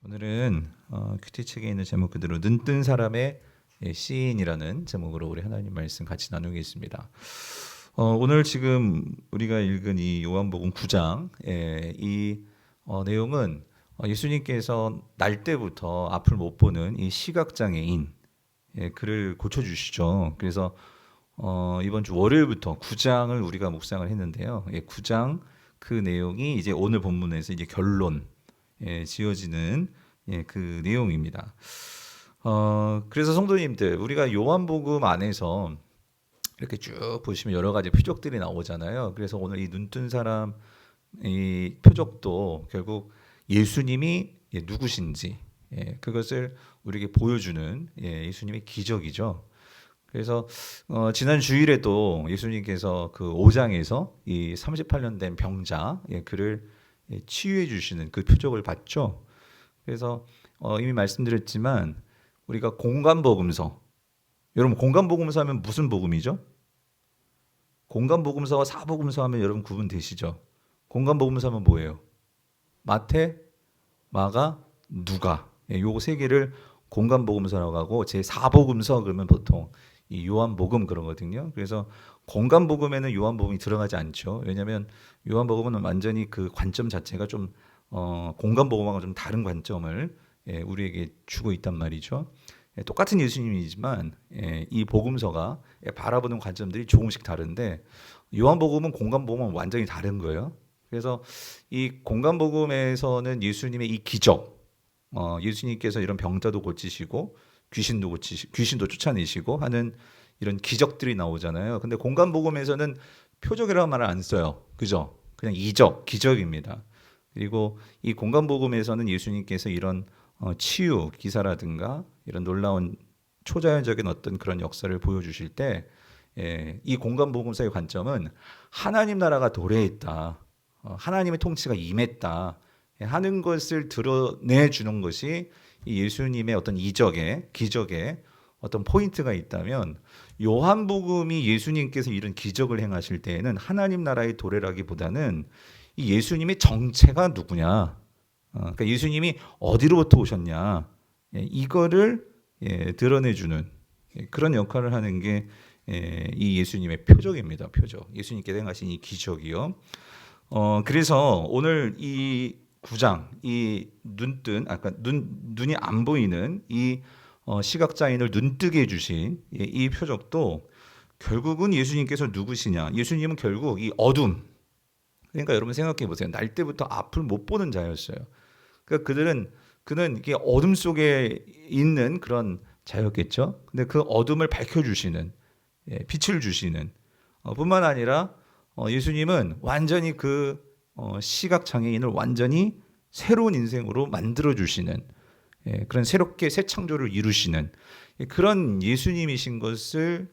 오늘은 큐티 책에 있는 제목 그대로 눈뜬 사람의 시인이라는 제목으로 우리 하나님 말씀 같이 나누겠습니다. 오늘 지금 우리가 읽은 이 요한복음 9장 이 내용은 예수님께서 날 때부터 앞을 못 보는 이 시각장애인 그를 고쳐주시죠. 그래서 이번 주 월요일부터 9장을 우리가 묵상을 했는데요. 9장 그 내용이 이제 오늘 본문에서 이제 결론 지어지는 그 내용입니다. 그래서 성도님들 우리가 요한복음 안에서 이렇게 쭉 보시면 여러 가지 표적들이 나오잖아요. 그래서 오늘 이 눈뜬 사람 이 표적도 결국 예수님이 누구신지 그것을 우리에게 보여주는 예수님의 기적이죠. 그래서 지난 주일에도 예수님께서 그 5장에서 이 38년 된 병자 그를 치유해 주시는 그 표적을 봤죠. 그래서 이미 말씀드렸지만 우리가 공간복음서, 여러분 공간복음서 하면 무슨 복음이죠? 공간복음서와 사복음서 하면 여러분 구분되시죠? 공간복음서 하면 뭐예요? 마태, 마가, 누가 요거 세 개를 공간복음서라고 하고 제 4복음서 그러면 보통 이 요한복음 그러거든요. 그래서 공간복음에는 요한복음이 들어가지 않죠. 왜냐하면 요한복음은 완전히 그 관점 자체가 좀 공간복음하고 좀 다른 관점을 우리에게 주고 있단 말이죠. 똑같은 예수님이지만 이 복음서가 바라보는 관점들이 조금씩 다른데 요한복음은 공간복음은 완전히 다른 거예요. 그래서 이 공간복음에서는 예수님의 이 기적, 예수님께서 이런 병자도 고치시고 귀신도 쫓아내시고 하는 이런 기적들이 나오잖아요. 근데 공간복음에서는 표적이라는 말을 안 써요. 그죠? 그냥 이적, 기적입니다. 그리고 이 공간복음에서는 예수님께서 이런 치유 기사라든가 이런 놀라운 초자연적인 어떤 그런 역사를 보여주실 때 이 공간복음서의 관점은 하나님 나라가 도래했다. 하나님의 통치가 임했다. 하는 것을 드러내주는 것이 이 예수님의 어떤 이적의 기적의 어떤 포인트가 있다면 요한복음이 예수님께서 이런 기적을 행하실 때에는 하나님 나라의 도래라기보다는 이 예수님의 정체가 누구냐, 그러니까 예수님이 어디로부터 오셨냐 이거를 드러내주는 그런 역할을 하는 게 이 예수님의 표적입니다. 표적. 예수님께서 행하신 이 기적이요. 그래서 오늘 이 9장 이 눈뜬 아까 눈이 안 보이는 이 시각장애인을 눈뜨게 해주신 이 표적도 결국은 예수님께서 누구시냐? 예수님은 결국 이 어둠. 그러니까 여러분 생각해 보세요. 날 때부터 앞을 못 보는 자였어요. 그러니까 그는 이게 어둠 속에 있는 그런 자였겠죠. 근데 그 어둠을 밝혀주시는 빛을 주시는 뿐만 아니라 예수님은 완전히 그 시각 장애인을 완전히 새로운 인생으로 만들어 주시는 그런 새롭게 새 창조를 이루시는 그런 예수님이신 것을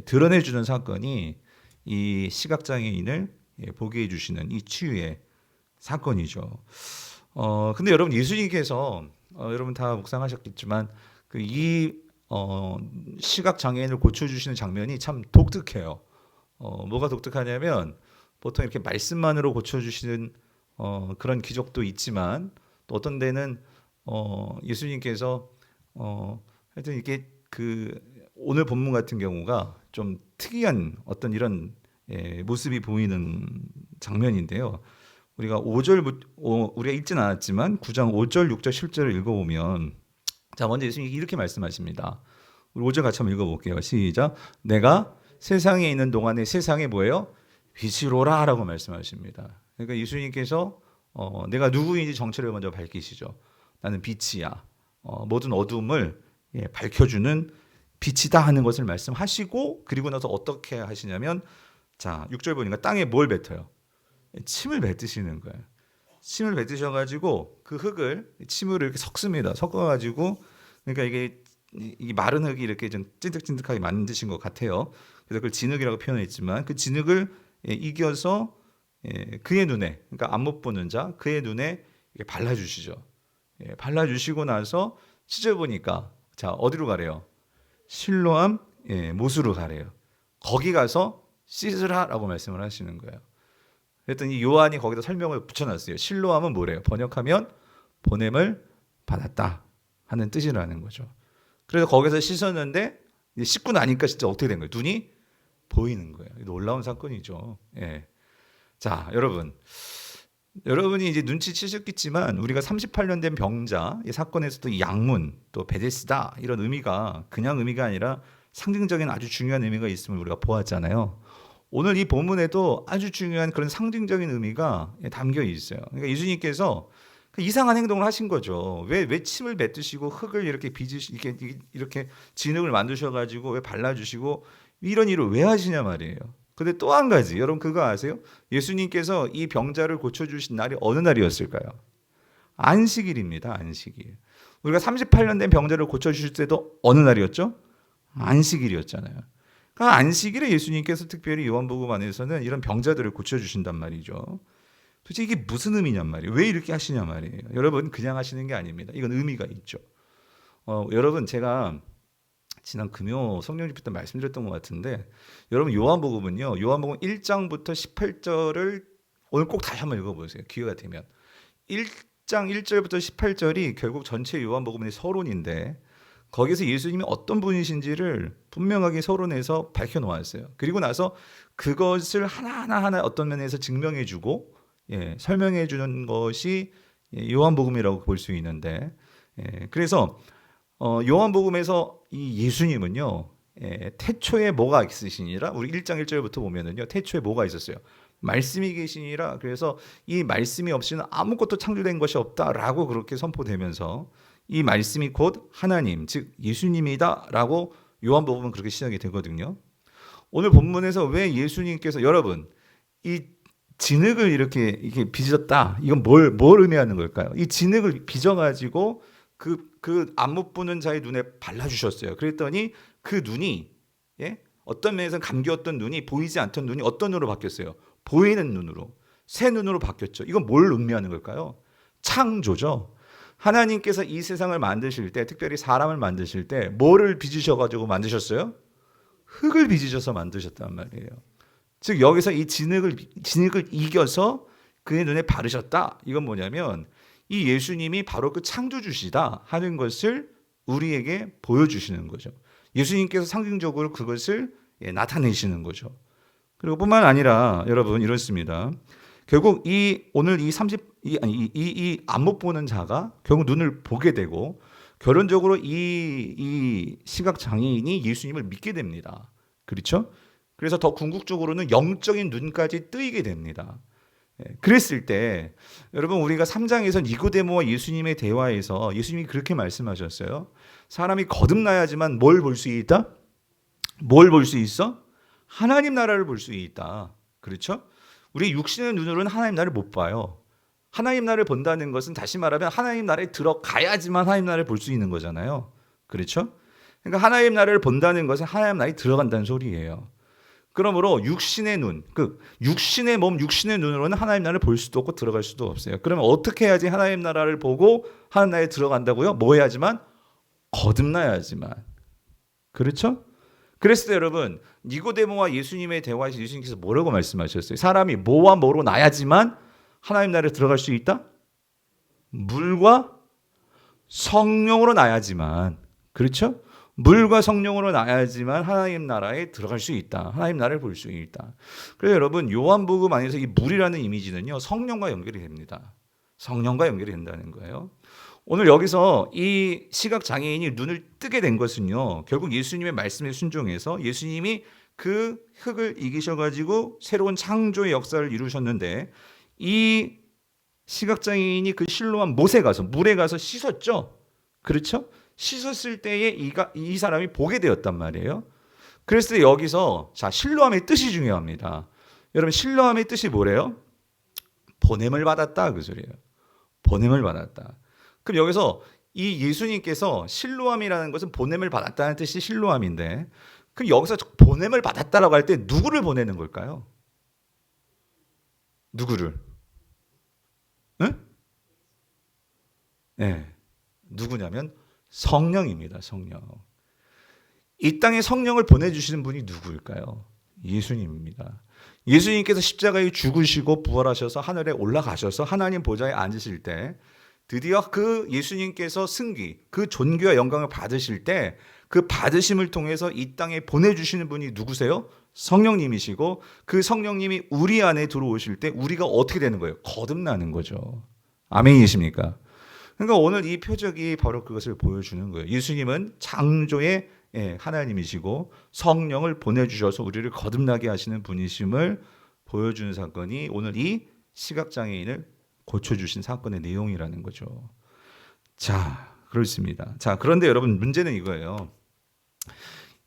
드러내 주는 사건이 이 시각 장애인을 보게 해 주시는 이 치유의 사건이죠. 근데 여러분 예수님께서 여러분 다 묵상하셨겠지만 이 시각 장애인을 고쳐 주시는 장면이 참 독특해요. 뭐가 독특하냐면 보통 이렇게 말씀만으로 고쳐주시는 그런 기적도 있지만 또 어떤 데는 예수님께서 하여튼 이게 그 오늘 본문 같은 경우가 좀 특이한 어떤 이런 모습이 보이는 장면인데요. 우리가 5절 우리가 읽진 않았지만 9장 5절, 6절, 7절을 읽어보면 자 먼저 예수님이 이렇게 말씀하십니다. 우리 5절 같이 한번 읽어볼게요. 시작. 내가 세상에 있는 동안에 세상에 뭐예요? 빛이로라 라고 말씀하십니다. 그러니까 예수님께서 내가 누구인지 정체를 먼저 밝히시죠. 나는 빛이야. 모든 어둠을 밝혀주는 빛이다 하는 것을 말씀하시고 그리고 나서 어떻게 하시냐면 자 6절 보니까 땅에 뭘 뱉어요? 침을 뱉으시는 거예요. 침을 뱉으셔가지고 그 흙을 침으로 이렇게 섞습니다. 섞어가지고 그러니까 이게 마른 흙이 이렇게 좀 찐득찐득하게 만드신 것 같아요. 그래서 그걸 진흙이라고 표현했지만 그 진흙을 이겨서 그의 눈에 그러니까 안 못 보는 자 그의 눈에 발라주시죠. 발라주시고 나서 찢어보니까 자 어디로 가래요? 실로암 못으로 가래요. 거기 가서 씻으라라고 말씀을 하시는 거예요. 그랬더니 요한이 거기다 설명을 붙여놨어요. 실로암은 뭐래요? 번역하면 보냄을 받았다 하는 뜻이라는 거죠. 그래서 거기서 씻었는데 이제 씻고 나니까 진짜 어떻게 된 거예요? 눈이 보이는 거예요. 놀라운 사건이죠. 예. 자, 여러분이 이제 눈치채셨겠지만 우리가 38년 된 병자 이 사건에서도 이 양문 또 베데스다 이런 의미가 그냥 의미가 아니라 상징적인 아주 중요한 의미가 있음을 우리가 보았잖아요. 오늘 이 본문에도 아주 중요한 그런 상징적인 의미가 담겨 있어요. 그러니까 예수님께서 이상한 행동을 하신 거죠. 왜 침을 뱉으시고 흙을 이렇게 이렇게 진흙을 만드셔가지고 왜 발라주시고 이런 일을 왜 하시냐 말이에요. 근데 또 한 가지, 여러분 그거 아세요? 예수님께서 이 병자를 고쳐주신 날이 어느 날이었을까요? 안식일입니다. 안식일. 우리가 38년 된 병자를 고쳐주실 때도 어느 날이었죠? 안식일이었잖아요. 그러니까 안식일에 예수님께서 특별히 요한복음 안에서는 이런 병자들을 고쳐주신단 말이죠. 도대체 이게 무슨 의미냔 말이에요. 왜 이렇게 하시냐 말이에요. 여러분 그냥 하시는 게 아닙니다. 이건 의미가 있죠. 여러분 제가 지난 금요 성령 집회 때 말씀드렸던 것 같은데 여러분 요한복음은요. 요한복음 1장부터 18절을 오늘 꼭 다시 한번 읽어보세요. 기회가 되면 1장 1절부터 18절이 결국 전체 요한복음의 서론인데 거기서 예수님이 어떤 분이신지를 분명하게 서론에서 밝혀놓았어요. 그리고 나서 그것을 하나하나 어떤 면에서 증명해주고 설명해주는 것이 요한복음이라고 볼 수 있는데 그래서 요한복음에서 이 예수님은요 태초에 뭐가 있으시니라 우리 1장 1절부터 보면은요 태초에 뭐가 있었어요? 말씀이 계시니라. 그래서 이 말씀이 없이는 아무것도 창조된 것이 없다라고 그렇게 선포되면서 이 말씀이 곧 하나님 즉 예수님이다라고 요한복음은 그렇게 시작이 되거든요. 오늘 본문에서 왜 예수님께서 여러분 이 진흙을 이렇게 빚었다 이건 뭘 의미하는 걸까요? 이 진흙을 빚어가지고 그 안못 보는 자의 눈에 발라주셨어요. 그랬더니 그 눈이 어떤 면에서는 감기였던 눈이 보이지 않던 눈이 어떤 눈으로 바뀌었어요? 보이는 눈으로 새 눈으로 바뀌었죠. 이건 뭘 의미하는 걸까요? 창조죠. 하나님께서 이 세상을 만드실 때 특별히 사람을 만드실 때 뭐를 빚으셔가지고 만드셨어요? 흙을 빚으셔서 만드셨단 말이에요. 즉 여기서 이 진흙을 이겨서 그의 눈에 바르셨다. 이건 뭐냐면 이 예수님이 바로 그 창조주시다 하는 것을 우리에게 보여주시는 거죠. 예수님께서 상징적으로 그것을 나타내시는 거죠. 그리고 뿐만 아니라 여러분 이렇습니다. 결국 오늘 이 안못 보는 자가 결국 눈을 보게 되고 결론적으로 이 시각 장애인이 예수님을 믿게 됩니다. 그렇죠? 그래서 더 궁극적으로는 영적인 눈까지 뜨이게 됩니다. 그랬을 때 여러분 우리가 3장에서 니고데모와 예수님의 대화에서 예수님이 그렇게 말씀하셨어요. 사람이 거듭나야지만 뭘 볼 수 있다? 뭘 볼 수 있어? 하나님 나라를 볼 수 있다. 그렇죠? 우리 육신의 눈으로는 하나님 나라를 못 봐요. 하나님 나라를 본다는 것은 다시 말하면 하나님 나라에 들어가야지만 하나님 나라를 볼 수 있는 거잖아요. 그렇죠? 그러니까 하나님 나라를 본다는 것은 하나님 나라에 들어간다는 소리예요. 그러므로 육신의 눈, 육신의 몸, 육신의 눈으로는 하나님 나라를 볼 수도 없고 들어갈 수도 없어요. 그러면 어떻게 해야지 하나님 나라를 보고 하나님 나라에 들어간다고요? 뭐 해야지만? 거듭나야지만. 그렇죠? 그랬을 때 여러분 니고데모와 예수님의 대화에서 예수님께서 뭐라고 말씀하셨어요? 사람이 뭐와 뭐로 나야지만 하나님 나라에 들어갈 수 있다? 물과 성령으로 나야지만. 그렇죠? 물과 성령으로 나야지만 하나님 나라에 들어갈 수 있다. 하나님 나라를 볼 수 있다. 그래서 여러분 요한복음 안에서 이 물이라는 이미지는요 성령과 연결이 됩니다. 성령과 연결이 된다는 거예요. 오늘 여기서 이 시각장애인이 눈을 뜨게 된 것은요 결국 예수님의 말씀에 순종해서 예수님이 그 흙을 이기셔가지고 새로운 창조의 역사를 이루셨는데 이 시각장애인이 그 실로암 못에 가서 물에 가서 씻었죠. 그렇죠? 씻었을 때에 이 사람이 보게 되었단 말이에요. 그랬을 때 여기서 자 실로암의 뜻이 중요합니다. 여러분 실로암의 뜻이 뭐래요? 보냄을 받았다 그 소리예요. 보냄을 받았다. 그럼 여기서 이 예수님께서 실로암이라는 것은 보냄을 받았다는 뜻이 실로암인데 그럼 여기서 보냄을 받았다라고 할 때 누구를 보내는 걸까요? 누구를? 응? 네. 누구냐면 성령입니다. 성령. 이 땅에 성령을 보내주시는 분이 누구일까요? 예수님입니다. 예수님께서 십자가에 죽으시고 부활하셔서 하늘에 올라가셔서 하나님 보좌에 앉으실 때 드디어 그 예수님께서 승기, 그 존귀와 영광을 받으실 때 그 받으심을 통해서 이 땅에 보내주시는 분이 누구세요? 성령님이시고 그 성령님이 우리 안에 들어오실 때 우리가 어떻게 되는 거예요? 거듭나는 거죠. 아멘이십니까? 그러니까 오늘 이 표적이 바로 그것을 보여주는 거예요. 예수님은 창조의 하나님이시고 성령을 보내주셔서 우리를 거듭나게 하시는 분이심을 보여주는 사건이 오늘 이 시각장애인을 고쳐주신 사건의 내용이라는 거죠. 자, 그렇습니다. 자, 그런데 여러분 문제는 이거예요.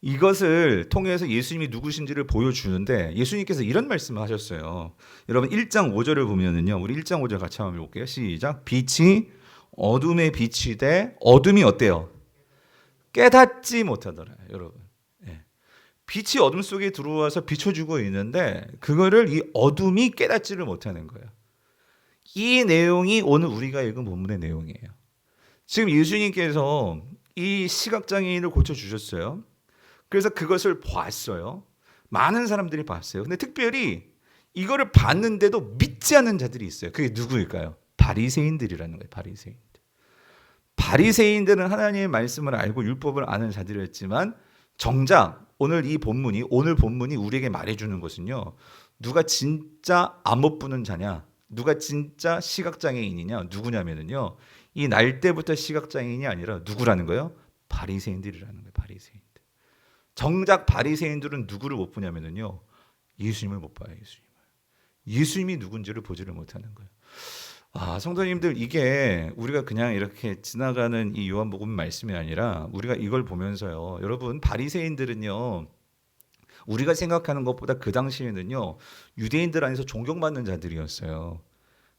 이것을 통해서 예수님이 누구신지를 보여주는데 예수님께서 이런 말씀을 하셨어요. 여러분 1장 5절을 보면은요. 우리 1장 5절 같이 한번 볼게요. 시작. 빛이 어둠에 빛이 돼 어둠이 어때요? 깨닫지 못하더라. 여러분. 빛이 어둠 속에 들어와서 비춰주고 있는데 그거를 이 어둠이 깨닫지를 못하는 거예요. 이 내용이 오늘 우리가 읽은 본문의 내용이에요. 지금 예수님께서 이 시각장애인을 고쳐주셨어요. 그래서 그것을 봤어요. 많은 사람들이 봤어요. 근데 특별히 이거를 봤는데도 믿지 않는 자들이 있어요. 그게 누구일까요? 바리새인들이라는 거예요. 바리새인들. 바리새인들은 하나님의 말씀을 알고 율법을 아는 자들이었지만 정작 오늘 본문이 우리에게 말해주는 것은요. 누가 진짜 안 못 보는 자냐? 누가 진짜 시각장애인이냐? 누구냐면은요. 이 날 때부터 시각장애인이 아니라 누구라는 거예요? 바리새인들이라는 거예요. 바리새인들. 정작 바리새인들은 누구를 못 보냐면은요. 예수님을 못 봐요. 예수님이 누군지를 보지를 못하는 거예요. 성도님들 이게 우리가 그냥 이렇게 지나가는 이 요한복음 말씀이 아니라 우리가 이걸 보면서요. 여러분 바리새인들은요. 우리가 생각하는 것보다 그 당시에는요. 유대인들 안에서 존경받는 자들이었어요.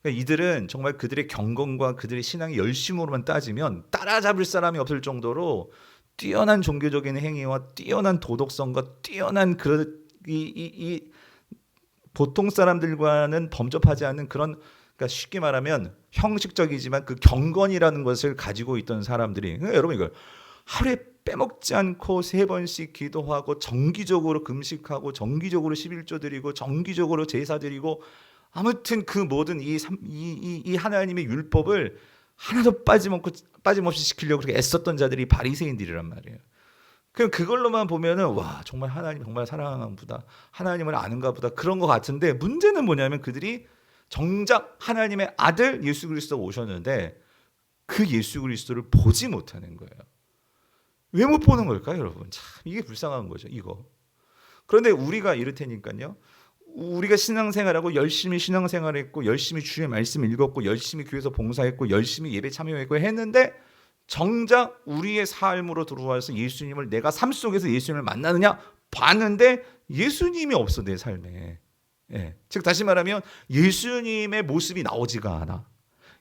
그러니까 이들은 정말 그들의 경건과 그들의 신앙의 열심으로만 따지면 따라잡을 사람이 없을 정도로 뛰어난 종교적인 행위와 뛰어난 도덕성과 뛰어난 이 보통 사람들과는 범접하지 않는 그런 그러니까 쉽게 말하면 형식적이지만 그 경건이라는 것을 가지고 있던 사람들이 그러니까 여러분 이걸 하루에 빼먹지 않고 3번씩 기도하고 정기적으로 금식하고 정기적으로 11조 드리고 정기적으로 제사 드리고 아무튼 그 모든 이 하나님의 율법을 하나도 빠짐없이 지키려고 그렇게 애썼던 자들이 바리새인들이란 말이에요. 그럼 그걸로만 보면은 와 정말 하나님 정말 사랑하나 보다 하나님을 아는가 보다 그런 것 같은데 문제는 뭐냐면 그들이 정작 하나님의 아들 예수 그리스도가 오셨는데 그 예수 그리스도를 보지 못하는 거예요. 왜 못 보는 걸까요, 여러분? 참 이게 불쌍한 거죠, 이거. 그런데 우리가 이렇다니까요. 우리가 신앙생활하고 열심히 신앙생활했고 열심히 주의 말씀 읽었고 열심히 교회에서 봉사했고 열심히 예배 참여했고 했는데 정작 우리의 삶으로 들어와서 예수님을 내가 삶 속에서 예수님을 만나느냐 봤는데 예수님이 없어 내 삶에. 즉 다시 말하면 예수님의 모습이 나오지가 않아.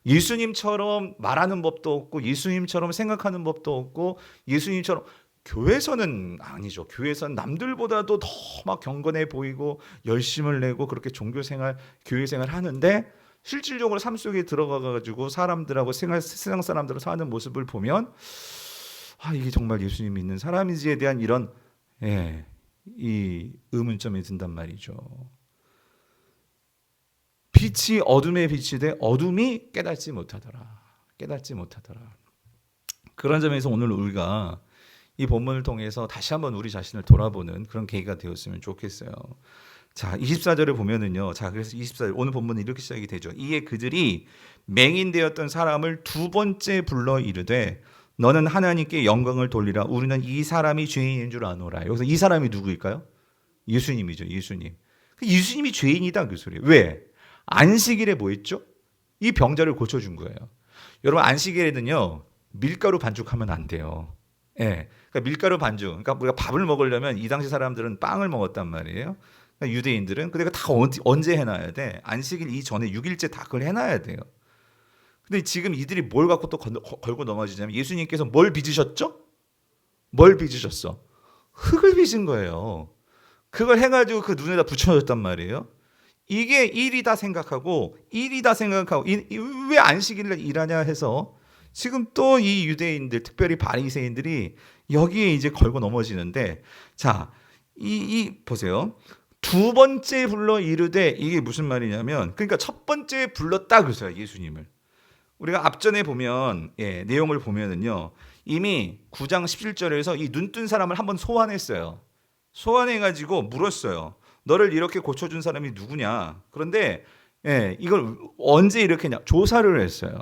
예수님처럼 말하는 법도 없고 예수님처럼 생각하는 법도 없고 예수님처럼 교회에서는 아니죠. 교회에서는 남들보다도 더 막 경건해 보이고 열심을 내고 그렇게 종교생활, 교회생활 하는데 실질적으로 삶 속에 들어가가지고 사람들하고 세상 사람들을 사는 모습을 보면 이게 정말 예수님 믿는 사람인지에 대한 이런 이 의문점이 든단 말이죠. 빛이 어둠에 빛이 돼 어둠이 깨닫지 못하더라. 그런 점에서 오늘 우리가 이 본문을 통해서 다시 한번 우리 자신을 돌아보는 그런 계기가 되었으면 좋겠어요. 자, 24절을 보면은요. 자, 그래서 24절 오늘 본문은 이렇게 시작이 되죠. 이에 그들이 맹인되었던 사람을 두 번째 불러 이르되 너는 하나님께 영광을 돌리라. 우리는 이 사람이 죄인인 줄 아노라. 여기서 이 사람이 누구일까요? 예수님이죠. 예수님. 예수님이 죄인이다 그 소리예요. 왜? 안식일에 뭐 했죠? 이 병자를 고쳐준 거예요. 여러분 안식일에는요. 밀가루 반죽하면 안 돼요. 그러니까 밀가루 반죽. 그러니까 우리가 밥을 먹으려면 이 당시 사람들은 빵을 먹었단 말이에요. 그러니까 유대인들은 근데 다 언제 해놔야 돼? 안식일 이전에 6일째 다 그걸 해놔야 돼요. 근데 지금 이들이 뭘 갖고 또 걸고 넘어지냐면 예수님께서 뭘 빚으셨죠? 뭘 빚으셨어? 흙을 빚은 거예요. 그걸 해가지고 그 눈에다 붙여줬단 말이에요. 이게 일이다 생각하고 왜 안식일을 일하냐 해서 지금 또 이 유대인들 특별히 바리새인들이 여기에 이제 걸고 넘어지는데 자, 보세요. 두 번째 불러 이르되 이게 무슨 말이냐면 그러니까 첫 번째 불렀다 그랬어요. 예수님을. 우리가 앞전에 보면 내용을 보면은요. 이미 9장 17절에서 이 눈뜬 사람을 한번 소환했어요. 소환해 가지고 물었어요. 너를 이렇게 고쳐준 사람이 누구냐? 그런데 이걸 언제 이렇게 했냐? 조사를 했어요.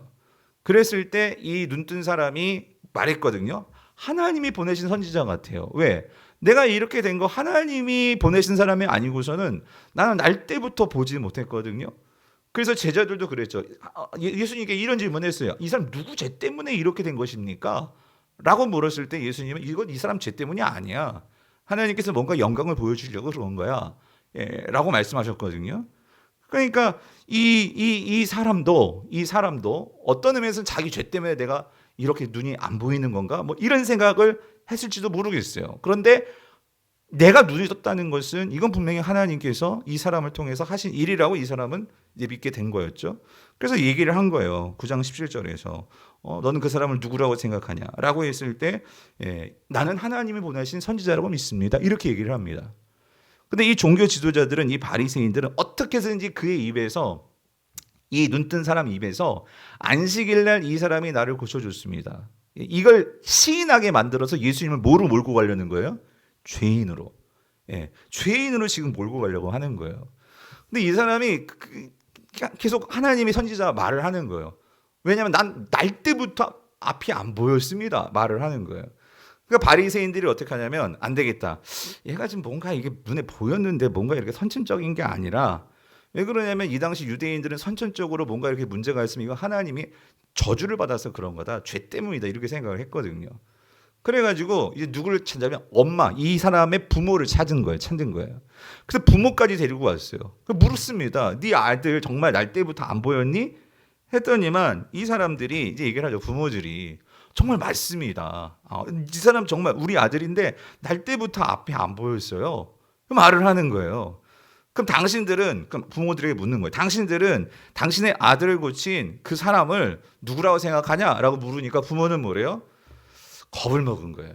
그랬을 때 이 눈뜬 사람이 말했거든요. 하나님이 보내신 선지자 같아요. 왜? 내가 이렇게 된 거 하나님이 보내신 사람이 아니고서는 나는 날 때부터 보지 못했거든요. 그래서 제자들도 그랬죠. 예수님께 이런 질문했어요. 이 사람 누구 죄 때문에 이렇게 된 것입니까? 라고 물었을 때 예수님은 이건 이 사람 죄 때문이 아니야. 하나님께서 뭔가 영광을 보여주려고 그런 거야. 라고 말씀하셨거든요. 그러니까 이 사람도 어떤 의미에서는 자기 죄 때문에 내가 이렇게 눈이 안 보이는 건가? 뭐 이런 생각을 했을지도 모르겠어요. 그런데 내가 눈이 떴다는 것은 이건 분명히 하나님께서 이 사람을 통해서 하신 일이라고 이 사람은 이제 믿게 된 거였죠. 그래서 얘기를 한 거예요. 9장 17절에서 너는 그 사람을 누구라고 생각하냐? 라고 했을 때 나는 하나님이 보내신 선지자라고 믿습니다. 이렇게 얘기를 합니다. 근데 이 종교 지도자들은 이 바리새인들은 어떻게 해서든지 그의 입에서 이 눈뜬 사람 입에서 안식일 날 이 사람이 나를 고쳐줬습니다. 이걸 시인하게 만들어서 예수님을 뭐로 몰고 가려는 거예요? 죄인으로. 죄인으로 지금 몰고 가려고 하는 거예요. 근데 이 사람이 계속 하나님이 선지자 말을 하는 거예요. 왜냐하면 난 날 때부터 앞이 안 보였습니다. 말을 하는 거예요. 그러니까 바리새인들이 어떻게 하냐면 안 되겠다. 얘가 지금 뭔가 이게 눈에 보였는데 뭔가 이렇게 선천적인 게 아니라 왜 그러냐면 이 당시 유대인들은 선천적으로 뭔가 이렇게 문제가 있으면 이거 하나님이 저주를 받아서 그런 거다. 죄 때문이다. 이렇게 생각을 했거든요. 그래가지고 이제 누구를 찾냐면 엄마, 이 사람의 부모를 찾은 거예요. 그래서 부모까지 데리고 왔어요. 물었습니다. 네 아들 정말 날 때부터 안 보였니? 했더니만 이 사람들이 이제 얘기를 하죠. 부모들이 정말 맞습니다. 이 사람 정말 우리 아들인데 날 때부터 앞이 안 보였어요. 말을 하는 거예요. 그럼 당신들은 그럼 부모들에게 묻는 거예요. 당신들은 당신의 아들을 고친 그 사람을 누구라고 생각하냐라고 물으니까 부모는 뭐래요? 겁을 먹은 거예요.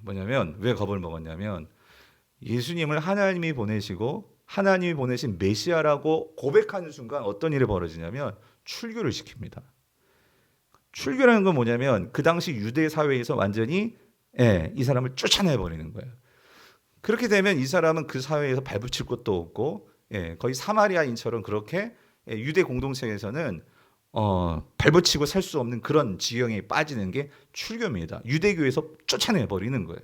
뭐냐면 왜 겁을 먹었냐면 예수님을 하나님이 보내시고 하나님이 보내신 메시아라고 고백하는 순간 어떤 일이 벌어지냐면 출교를 시킵니다. 출교라는 건 뭐냐면 그 당시 유대 사회에서 완전히 이 사람을 쫓아내 버리는 거예요. 그렇게 되면 이 사람은 그 사회에서 발붙일 곳도 없고 거의 사마리아인처럼 그렇게 유대 공동체에서는 발붙이고 살 수 없는 그런 지경에 빠지는 게 출교입니다. 유대교에서 쫓아내 버리는 거예요.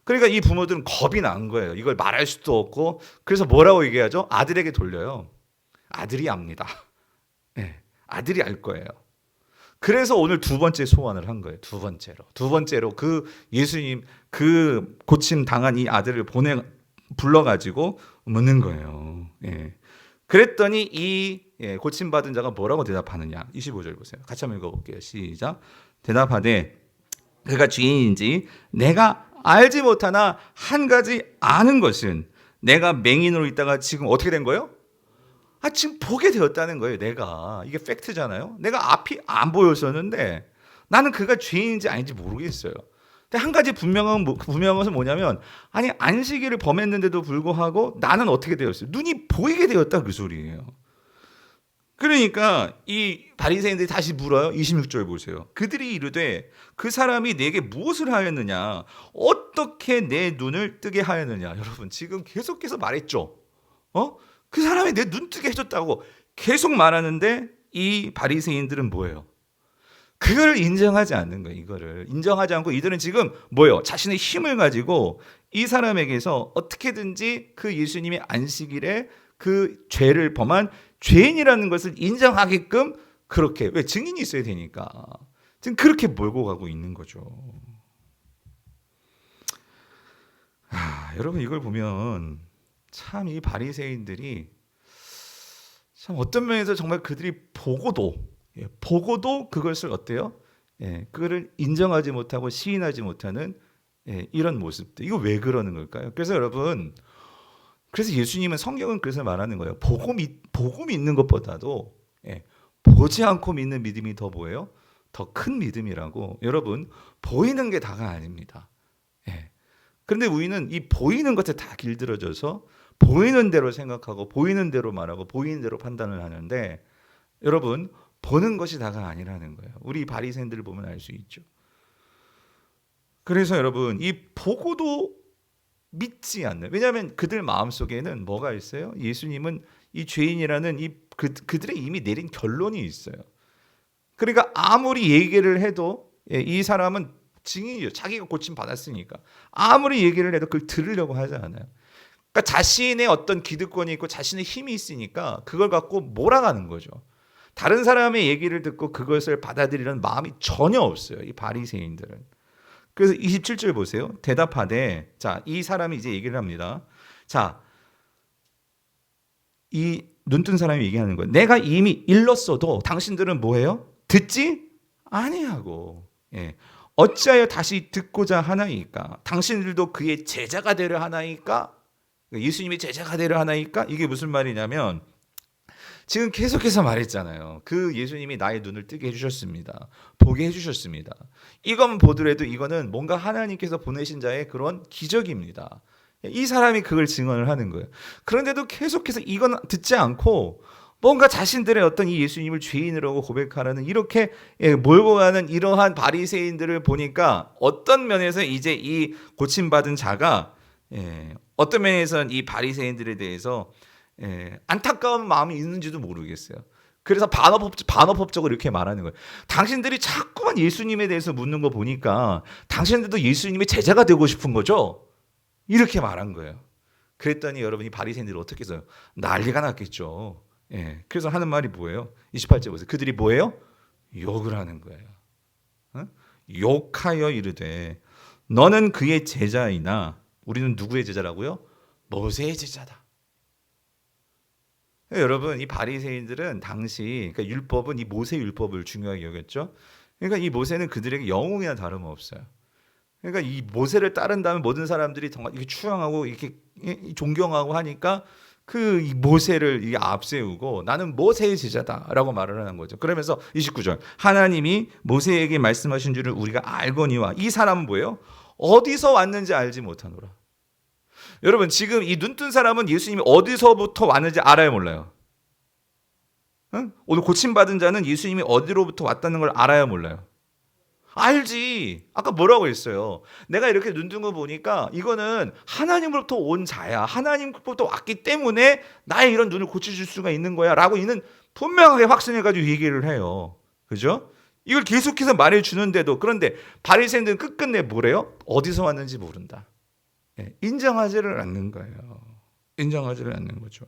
그러니까 이 부모들은 겁이 난 거예요. 이걸 말할 수도 없고 그래서 뭐라고 얘기하죠? 아들에게 돌려요. 아들이 압니다. 아들이 알 거예요. 그래서 오늘 두 번째 소환을 한 거예요. 두 번째로 그 예수님 그 고침 당한 이 아들을 불러가지고 묻는 거예요. 그랬더니 이 고침 받은 자가 뭐라고 대답하느냐? 25절 보세요. 같이 한번 읽어볼게요. 시작. 대답하되 그가 죄인인지 내가 알지 못하나 한 가지 아는 것은 내가 맹인으로 있다가 지금 어떻게 된 거예요? 지금 보게 되었다는 거예요. 내가 이게 팩트잖아요. 내가 앞이 안 보였었는데 나는 그가 죄인인지 아닌지 모르겠어요. 근데 한 가지 분명한 것은 뭐냐면 아니 안식일을 범했는데도 불구하고 나는 어떻게 되었어요? 눈이 보이게 되었다 그 소리예요. 그러니까 이 바리새인들이 다시 물어요. 26절 보세요. 그들이 이르되 그 사람이 내게 무엇을 하였느냐? 어떻게 내 눈을 뜨게 하였느냐? 여러분 지금 계속해서 말했죠. 그 사람이 내 눈 뜨게 해줬다고 계속 말하는데 이 바리새인들은 뭐예요? 그걸 인정하지 않는 거예요. 이거를 인정하지 않고 이들은 지금 뭐예요? 자신의 힘을 가지고 이 사람에게서 어떻게든지 그 예수님의 안식일에 그 죄를 범한 죄인이라는 것을 인정하게끔 그렇게 왜 증인이 있어야 되니까 지금 그렇게 몰고 가고 있는 거죠. 여러분 이걸 보면 참 이 바리새인들이 참 어떤 면에서 정말 그들이 보고도 그것을 어때요? 그거를 인정하지 못하고 시인하지 못하는 이런 모습들. 이거 왜 그러는 걸까요? 그래서 여러분 그래서 예수님은 성경은 그래서 말하는 거예요. 보고 믿는 것보다도 보지 않고 믿는 믿음이 더 뭐예요? 더 큰 믿음이라고. 여러분 보이는 게 다가 아닙니다. 그런데 우리는 이 보이는 것에 다 길들여져서 보이는 대로 생각하고 보이는 대로 말하고 보이는 대로 판단을 하는데 여러분 보는 것이 다가 아니라는 거예요. 우리 바리새인들을 보면 알 수 있죠. 그래서 여러분, 이 보고도 믿지 않는, 왜냐하면 그들 마음속에는 뭐가 있어요? 예수님은 이 죄인이라는 그들의 이미 내린 결론이 있어요. 그러니까 아무리 얘기를 해도 이 사람은 증인이죠. 자기가 고침 받았으니까 아무리 얘기를 해도 그걸 들으려고 하지 않아요. 그러니까 자신의 어떤 기득권이 있고 자신의 힘이 있으니까 그걸 갖고 몰아가는 거죠. 다른 사람의 얘기를 듣고 그것을 받아들이는 마음이 전혀 없어요. 이 바리새인들은. 그래서 27절 보세요. 대답하되, 자, 이 사람이 이제 얘기를 합니다. 자, 이 눈뜬 사람이 얘기하는 거예요. 내가 이미 일렀어도 당신들은 뭐해요? 듣지 아니하고, 어찌하여 다시 듣고자 하나이까? 당신들도 그의 제자가 되려 하나이까? 예수님의 제자가 되려 하나이까? 이게 무슨 말이냐면 지금 계속해서 말했잖아요. 그 예수님이 나의 눈을 뜨게 해주셨습니다. 보게 해주셨습니다. 이건 보더라도 이거는 뭔가 하나님께서 보내신 자의 그런 기적입니다. 이 사람이 그걸 증언을 하는 거예요. 그런데도 계속해서 이건 듣지 않고 뭔가 자신들의 어떤 이 예수님을 죄인이라고 고백하라는 이렇게 몰고 가는 이러한 바리새인들을 보니까 어떤 면에서 이제 이 고침받은 자가 어떤 면에서는 이 바리새인들에 대해서 안타까운 마음이 있는지도 모르겠어요. 그래서 반어법적으로 이렇게 말하는 거예요. 당신들이 자꾸만 예수님에 대해서 묻는 거 보니까 당신들도 예수님의 제자가 되고 싶은 거죠? 이렇게 말한 거예요. 그랬더니 여러분이 바리새인들이 어떻게 해서 난리가 났겠죠. 그래서 하는 말이 뭐예요? 28절 보세요. 그들이 뭐예요? 욕을 하는 거예요. 욕하여 이르되 너는 그의 제자이나 우리는 누구의 제자라고요? 모세의 제자다. 여러분, 이 바리새인들은 당시 그러니까 율법은 이 모세 율법을 중요하게 여겼죠. 그러니까 이 모세는 그들에게 영웅이나 다름없어요. 그러니까 이 모세를 따른다면 모든 사람들이 정말 이렇게 추앙하고 이렇게 존경하고 하니까 이 모세를 이게 앞세우고 나는 모세의 제자다라고 말을 하는 거죠. 그러면서 29절 하나님이 모세에게 말씀하신 줄을 우리가 알거니와 이 사람은 뭐예요? 어디서 왔는지 알지 못하노라. 여러분, 지금 이 눈뜬 사람은 예수님이 어디서부터 왔는지 알아요, 몰라요? 응? 오늘 고침받은 자는 예수님이 어디로부터 왔다는 걸 알아요, 몰라요? 알지. 아까 뭐라고 했어요? 내가 이렇게 눈뜬 거 보니까 이거는 하나님으로부터 온 자야. 하나님으로부터 왔기 때문에 나의 이런 눈을 고쳐줄 수가 있는 거야 라고 이는 분명하게 확신해가지고 얘기를 해요. 그죠? 이걸 계속해서 말해주는데도 그런데 바리새인들은 끝끝내 뭐래요? 어디서 왔는지 모른다. 인정하지를 않는 거예요. 인정하지를 않는 거죠.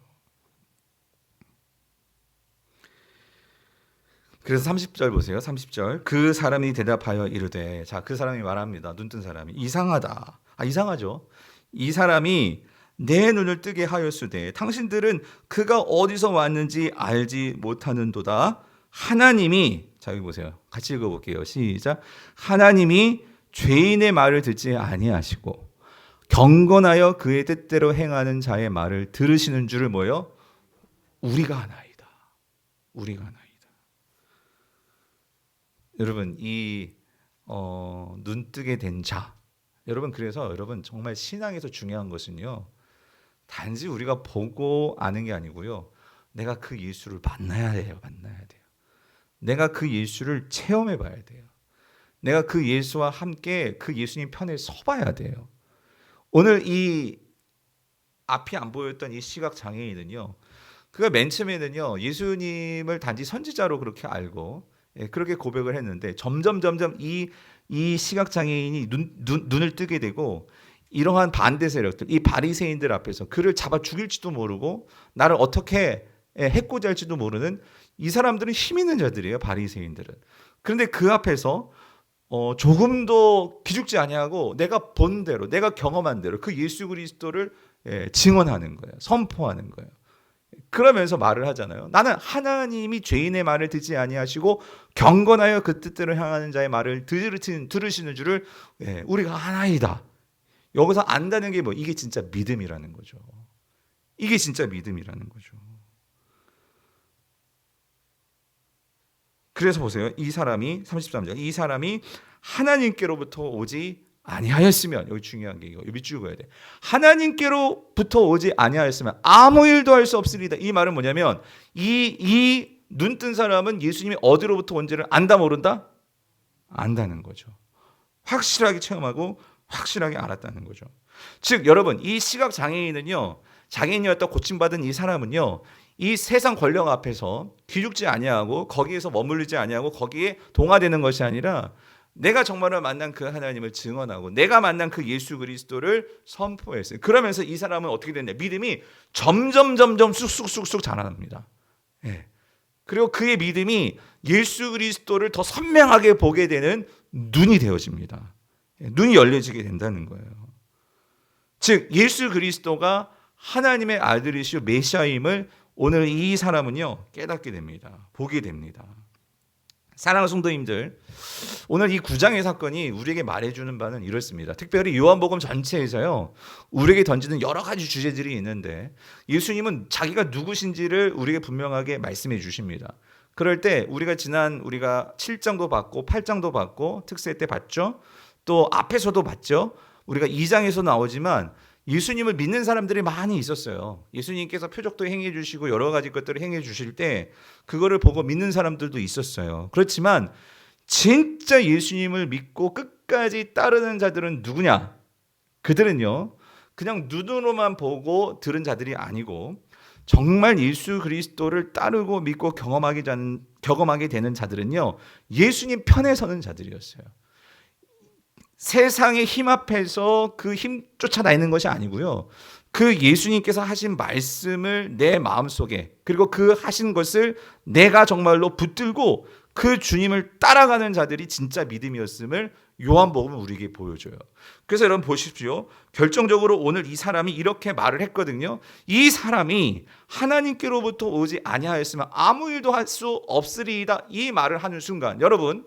그래서 30절 보세요. 30절. 그 사람이 대답하여 이르되, 자, 그 사람이 말합니다. 눈뜬 사람이 이상하다. 이상하죠. 이 사람이 내 눈을 뜨게 하였으되 당신들은 그가 어디서 왔는지 알지 못하는도다. 하나님이, 자, 여기 보세요. 같이 읽어볼게요. 시작. 하나님이 죄인의 말을 듣지 아니하시고 경건하여 그의 뜻대로 행하는 자의 말을 들으시는 줄을 뭐요? 우리가 아나이다. 우리가 아나이다. 여러분, 이 눈뜨게 된 자, 여러분, 그래서 여러분 정말 신앙에서 중요한 것은요, 단지 우리가 보고 아는 게 아니고요, 내가 그 예수를 만나야 돼요. 만나야 돼요. 내가 그 예수를 체험해 봐야 돼요. 내가 그 예수와 함께 그 예수님 편에 서봐야 돼요. 오늘 이 앞이 안 보였던 이 시각 장애인은요, 그가 맨 처음에는요 예수님을 단지 선지자로 그렇게 알고 그렇게 고백을 했는데 점점 이 시각 장애인이 눈을 뜨게 되고 이러한 반대 세력들, 이 바리새인들 앞에서 그를 잡아 죽일지도 모르고 나를 어떻게 해코지 할지도 모르는 이 사람들은 힘 있는 자들이에요. 바리새인들은. 그런데 그 앞에서 조금도 기죽지 아니하고 내가 본 대로, 내가 경험한 대로 그 예수 그리스도를 증언하는 거예요. 선포하는 거예요. 그러면서 말을 하잖아요. 나는 하나님이 죄인의 말을 듣지 아니하시고 경건하여 그 뜻대로 향하는 자의 말을 들으시는 줄을 우리가 아나이다. 여기서 안다는 게 뭐, 이게 진짜 믿음이라는 거죠. 이게 진짜 믿음이라는 거죠. 그래서 보세요. 이 사람이 33절. 이 사람이 하나님께로부터 오지 아니하였으면, 여기 중요한 게 이거 밑줄 그어야 돼. 하나님께로부터 오지 아니하였으면 아무 일도 할 수 없으리다. 이 말은 뭐냐면 이 눈 뜬 사람은 예수님이 어디로부터 온지를 안다 모른다? 안다는 거죠. 확실하게 체험하고 확실하게 알았다는 거죠. 즉 여러분, 이 시각 장애인은요, 장애인이었다 고침받은 이 사람은요, 이 세상 권력 앞에서 기죽지 아니하고 거기에서 머물리지 아니하고 거기에 동화되는 것이 아니라 내가 정말로 만난 그 하나님을 증언하고 내가 만난 그 예수 그리스도를 선포했어요. 그러면서 이 사람은 어떻게 됐냐? 믿음이 점점 쑥쑥 자라납니다. 예. 그리고 그의 믿음이 예수 그리스도를 더 선명하게 보게 되는 눈이 되어집니다. 예. 눈이 열려지게 된다는 거예요. 즉 예수 그리스도가 하나님의 아들이시오 메시아임을 오늘 이 사람은요 깨닫게 됩니다. 보게 됩니다. 사랑하는 성도님들, 오늘 이 9장의 사건이 우리에게 말해주는 바는 이렇습니다. 특별히 요한복음 전체에서요 우리에게 던지는 여러 가지 주제들이 있는데 예수님은 자기가 누구신지를 우리에게 분명하게 말씀해 주십니다. 그럴 때 우리가 7장도 봤고 8장도 봤고 특세 때 봤죠. 또 앞에서도 봤죠. 우리가 2장에서 나오지만 예수님을 믿는 사람들이 많이 있었어요. 예수님께서 표적도 행해 주시고 여러 가지 것들을 행해 주실 때 그거를 보고 믿는 사람들도 있었어요. 그렇지만 진짜 예수님을 믿고 끝까지 따르는 자들은 누구냐? 그들은요 그냥 눈으로만 보고 들은 자들이 아니고 정말 예수 그리스도를 따르고 믿고 경험하게 되는 자들은요 예수님 편에 서는 자들이었어요. 세상의 힘 앞에서 그 힘 쫓아다니는 것이 아니고요. 그 예수님께서 하신 말씀을 내 마음속에 그리고 그 하신 것을 내가 정말로 붙들고 그 주님을 따라가는 자들이 진짜 믿음이었음을 요한복음은 우리에게 보여줘요. 그래서 여러분 보십시오. 결정적으로 오늘 이 사람이 이렇게 말을 했거든요. 이 사람이 하나님께로부터 오지 아니하였으면 아무 일도 할 수 없으리이다. 이 말을 하는 순간 여러분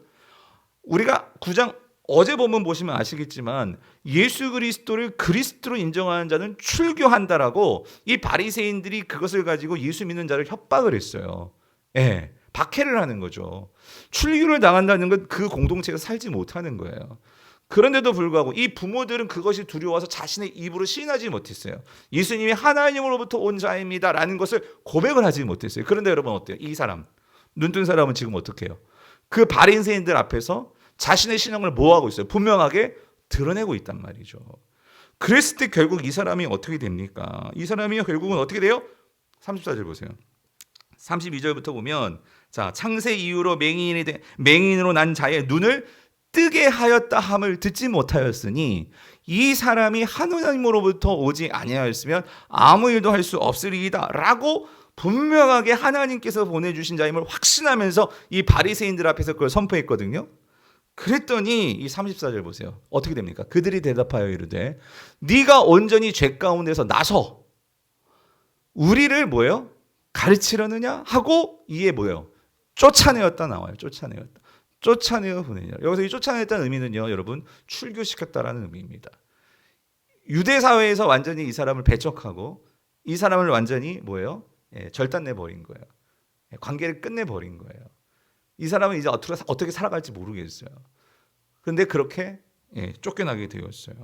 우리가 9장 어제 본문 보시면 아시겠지만 예수 그리스도를 그리스도로 인정하는 자는 출교한다라고 이 바리새인들이 그것을 가지고 예수 믿는 자를 협박을 했어요. 예, 박해를 하는 거죠. 출교를 당한다는 건 그 공동체가 살지 못하는 거예요. 그런데도 불구하고 이 부모들은 그것이 두려워서 자신의 입으로 시인하지 못했어요. 예수님이 하나님으로부터 온 자입니다라는 것을 고백을 하지 못했어요. 그런데 여러분 어때요? 이 사람, 눈뜬 사람은 지금 어떻게 해요? 그 바리새인들 앞에서 자신의 신앙을 뭐하고 있어요? 분명하게 드러내고 있단 말이죠. 그랬을 때 결국 이 사람이 어떻게 됩니까? 이 사람이 결국은 어떻게 돼요? 34절 보세요. 32절부터 보면 자 창세 이후로 맹인으로 난 자의 눈을 뜨게 하였다 함을 듣지 못하였으니 이 사람이 하나님으로부터 오지 아니하였으면 아무 일도 할 수 없으리이다 라고 분명하게 하나님께서 보내주신 자임을 확신하면서 이 바리새인들 앞에서 그걸 선포했거든요. 그랬더니 이 34절 보세요. 어떻게 됩니까? 그들이 대답하여 이르되 네가 온전히 죄 가운데서 나서 우리를 뭐예요? 가르치려느냐? 하고 이에 뭐예요? 쫓아내었다 나와요. 쫓아내어 보내냐. 여기서 이 쫓아냈다는 의미는요. 여러분 출교시켰다라는 의미입니다. 유대 사회에서 완전히 이 사람을 배척하고 이 사람을 완전히 뭐예요? 절단내버린 거예요. 관계를 끝내버린 거예요. 이 사람은 이제 어떻게 살아갈지 모르겠어요. 그런데 그렇게 쫓겨나게 되었어요.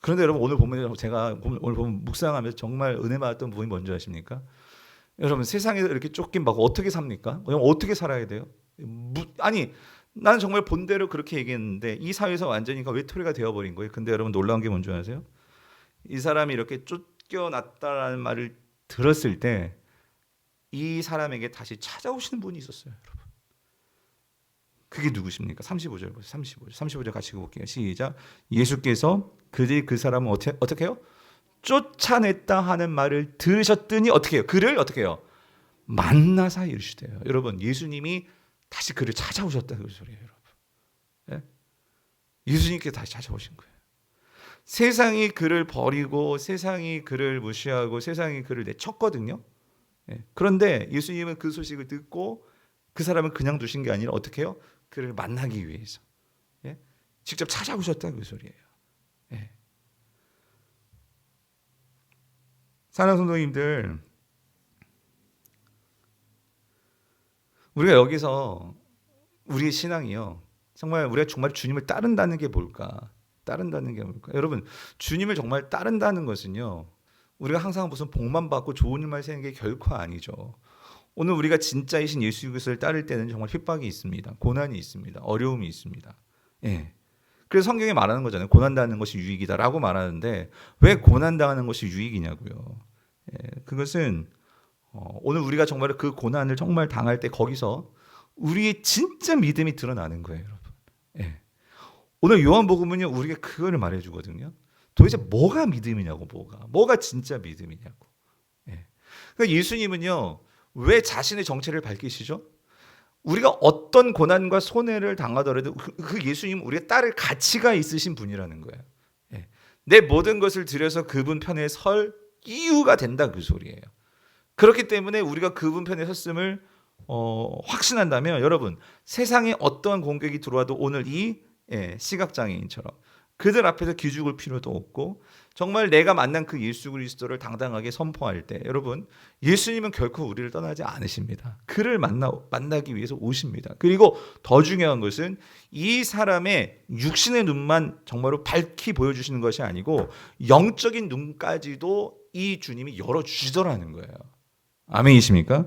그런데 여러분 오늘 보면 제가 오늘 보면 묵상하면서 정말 은혜 받았던 부분이 뭔지 아십니까? 여러분 세상에서 이렇게 쫓김받고 어떻게 삽니까? 어떻게 살아야 돼요? 아니 나는 정말 본대로 그렇게 얘기했는데 이 사회에서 완전히 외톨이가 되어버린 거예요. 근데 여러분 놀라운 게 뭔지 아세요? 이 사람이 이렇게 쫓겨났다라는 말을 들었을 때 이 사람에게 다시 찾아오시는 분이 있었어요. 여러분. 그게 누구십니까? 35절 보세요. 35절 같이 볼게요. 시작. 예수께서 그 사람은 어떻게 해요? 쫓아냈다 하는 말을 들으셨더니 어떻게 해요? 그를 어떻게 해요? 만나사 이르시대요. 여러분 예수님이 다시 그를 찾아오셨다는 그 소리예요. 여러분. 예? 예수님께 다시 찾아오신 거예요. 세상이 그를 버리고 세상이 그를 무시하고 세상이 그를 내쳤거든요. 예. 그런데 예수님은 그 소식을 듣고 그 사람을 그냥 두신 게 아니라 어떻게 해요? 그를 만나기 위해서 직접 찾아오셨다는 그 소리예요. 사랑하는 성도님들, 우리가 여기서 우리의 신앙이요 우리가 정말 주님을 따른다는 게 뭘까? 여러분 주님을 정말 따른다는 것은요 우리가 항상 무슨 복만 받고 좋은 일만 세는 게 결코 아니죠. 오늘 우리가 진짜이신 예수 그리스도를 따를 때는 정말 핍박이 있습니다. 고난이 있습니다. 어려움이 있습니다. 예. 그래서 성경에 말하는 거잖아요. 고난당하는 것이 유익이다라고 말하는데 왜 고난당하는 것이 유익이냐고요. 예. 그것은 오늘 우리가 정말 그 고난을 정말 당할 때 거기서 우리의 진짜 믿음이 드러나는 거예요, 여러분. 예. 오늘 요한복음은요, 우리가 그거를 말해주거든요. 도대체 뭐가 믿음이냐고, 뭐가 진짜 믿음이냐고. 예. 그러니까 예수님은요, 왜 자신의 정체를 밝히시죠? 우리가 어떤 고난과 손해를 당하더라도 그 예수님은 우리가 따를 가치가 있으신 분이라는 거예요. 예. 내 모든 것을 들여서 그분 편에 설 이유가 된다 그 소리예요. 그렇기 때문에 우리가 그분 편에 섰음을 확신한다면 여러분 세상에 어떠한 공격이 들어와도 오늘 이 시각장애인처럼 그들 앞에서 기죽을 필요도 없고 정말 내가 만난 그 예수 그리스도를 당당하게 선포할 때 여러분 예수님은 결코 우리를 떠나지 않으십니다. 그를 만나기 위해서 오십니다. 그리고 더 중요한 것은 이 사람의 육신의 눈만 정말로 밝히 보여주시는 것이 아니고 영적인 눈까지도 이 주님이 열어주시더라는 거예요. 아멘이십니까?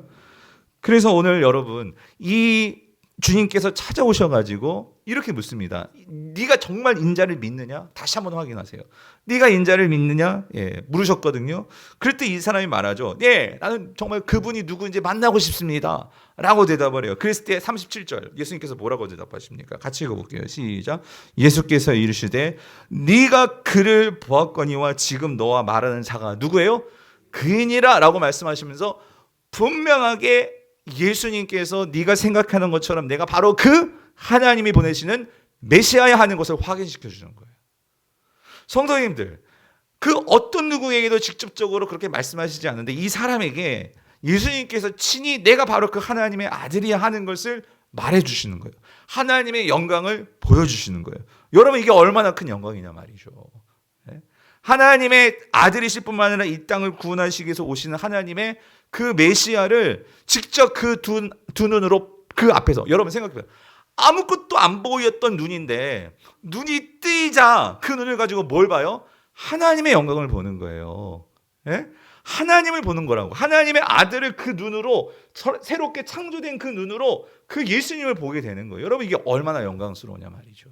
그래서 오늘 여러분 이 주님께서 찾아오셔가지고 이렇게 묻습니다. 네가 정말 인자를 믿느냐? 다시 한번 확인하세요. 네가 인자를 믿느냐? 물으셨거든요. 그럴 때 이 사람이 말하죠. 네, 나는 정말 그분이 누구인지 만나고 싶습니다. 라고 대답을 해요. 그랬을 때 37절 예수님께서 뭐라고 대답하십니까? 같이 읽어볼게요. 시작. 예수께서 이르시되 네가 그를 보았거니와 지금 너와 말하는 자가 누구예요? 그이니라 라고 말씀하시면서 분명하게 예수님께서 네가 생각하는 것처럼 내가 바로 그 하나님이 보내시는 메시아야 하는 것을 확인시켜 주는 거예요. 성도님들, 그 어떤 누구에게도 직접적으로 그렇게 말씀하시지 않는데 이 사람에게 예수님께서 친히 내가 바로 그 하나님의 아들이야 하는 것을 말해 주시는 거예요. 하나님의 영광을 보여주시는 거예요. 여러분 이게 얼마나 큰 영광이냐 말이죠. 하나님의 아들이실 뿐만 아니라 이 땅을 구원하시기 위해서 오시는 하나님의 그 메시아를 직접 그 두 눈으로 그 앞에서 여러분 생각해봐요. 아무것도 안 보였던 눈인데 눈이 뜨이자 그 눈을 가지고 뭘 봐요? 하나님의 영광을 보는 거예요. 예? 하나님을 보는 거라고. 하나님의 아들을 그 눈으로 새롭게 창조된 그 눈으로 그 예수님을 보게 되는 거예요. 여러분 이게 얼마나 영광스러우냐 말이죠.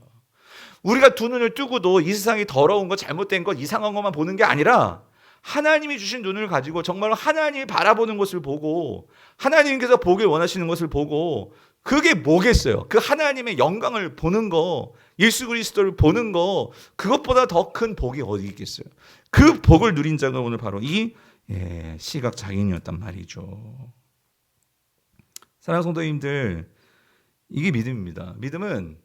우리가 두 눈을 뜨고도 이 세상이 더러운 것, 잘못된 것, 이상한 것만 보는 게 아니라 하나님이 주신 눈을 가지고 정말 하나님이 바라보는 것을 보고 하나님께서 보길 원하시는 것을 보고 그게 뭐겠어요? 그 하나님의 영광을 보는 거, 예수 그리스도를 보는 거 그것보다 더 큰 복이 어디 있겠어요? 그 복을 누린 자가 오늘 바로 이 시각 장애인이었단 말이죠. 사랑하는 성도님들, 이게 믿음입니다. 믿음은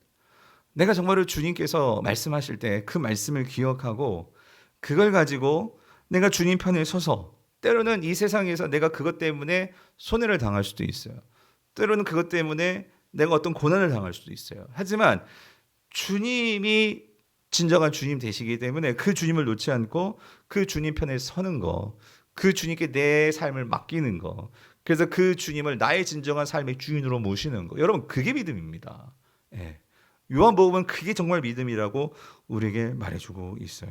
내가 정말로 주님께서 말씀하실 때 그 말씀을 기억하고 그걸 가지고 내가 주님 편에 서서 때로는 이 세상에서 내가 그것 때문에 손해를 당할 수도 있어요. 때로는 그것 때문에 내가 어떤 고난을 당할 수도 있어요. 하지만 주님이 진정한 주님 되시기 때문에 그 주님을 놓지 않고 그 주님 편에 서는 거, 그 주님께 내 삶을 맡기는 거, 그래서 그 주님을 나의 진정한 삶의 주인으로 모시는 거. 여러분 그게 믿음입니다. 요한복음은 그게 정말 믿음이라고 우리에게 말해주고 있어요.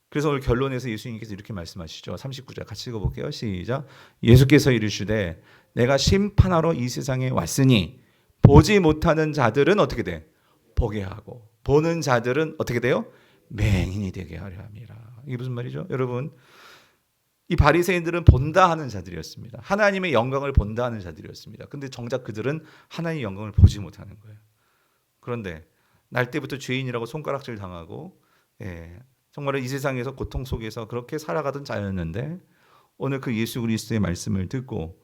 그래서 오늘 결론에서 예수님께서 이렇게 말씀하시죠. 39절 같이 읽어볼게요. 시작. 예수께서 이르시되 내가 심판하러 이 세상에 왔으니 보지 못하는 자들은 어떻게 돼? 보게 하고 보는 자들은 어떻게 돼요? 맹인이 되게 하려 함이라. 이게 무슨 말이죠? 여러분 이 바리새인들은 본다 하는 자들이었습니다. 하나님의 영광을 본다 하는 자들이었습니다. 근데 정작 그들은 하나님의 영광을 보지 못하는 거예요. 그런데 날 때부터 죄인이라고 손가락질 당하고 정말 이 세상에서 고통 속에서 그렇게 살아가던 자였는데 오늘 그 예수 그리스도의 말씀을 듣고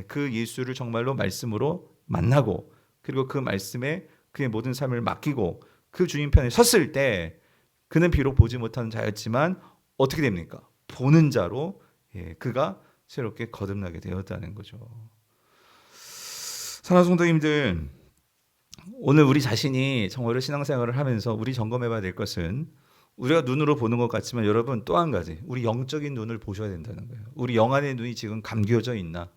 그 예수를 정말로 말씀으로 만나고 그리고 그 말씀에 그의 모든 삶을 맡기고 그 주님 편에 섰을 때 그는 비록 보지 못하는 자였지만 어떻게 됩니까? 보는 자로 그가 새롭게 거듭나게 되었다는 거죠. 사랑하는 성도님들, 오늘 우리 자신이 정말로 신앙생활을 하면서 우리 점검해봐야 될 것은 우리가 눈으로 보는 것 같지만 여러분 또 한 가지 우리 영적인 눈을 보셔야 된다는 거예요. 우리 영안의 눈이 지금 감겨져 있나?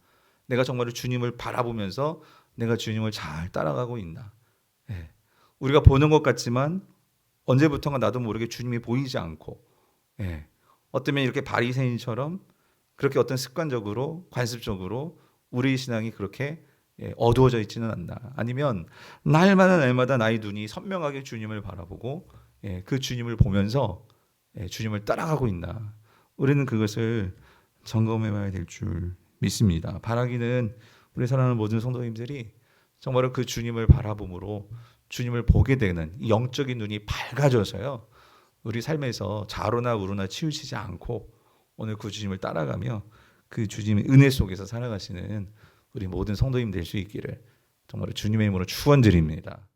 내가 정말로 주님을 바라보면서 내가 주님을 잘 따라가고 있나? 우리가 보는 것 같지만 언제부턴가 나도 모르게 주님이 보이지 않고 어쩌면 이렇게 바리새인처럼 그렇게 어떤 습관적으로 관습적으로 우리 신앙이 그렇게 어두워져 있지는 않나. 아니면 날마다 나의 눈이 선명하게 주님을 바라보고 그 주님을 보면서 주님을 따라가고 있나. 우리는 그것을 점검해봐야 될 줄 믿습니다. 바라기는 우리 사랑하는 모든 성도님들이 정말로 그 주님을 바라봄으로 주님을 보게 되는 이 영적인 눈이 밝아져서요. 우리 삶에서 좌로나 우로나 치우치지 않고 오늘 그 주님을 따라가며 그 주님의 은혜 속에서 살아가시는 우리 모든 성도님 될 수 있기를 정말 주님의 이름으로 축원드립니다.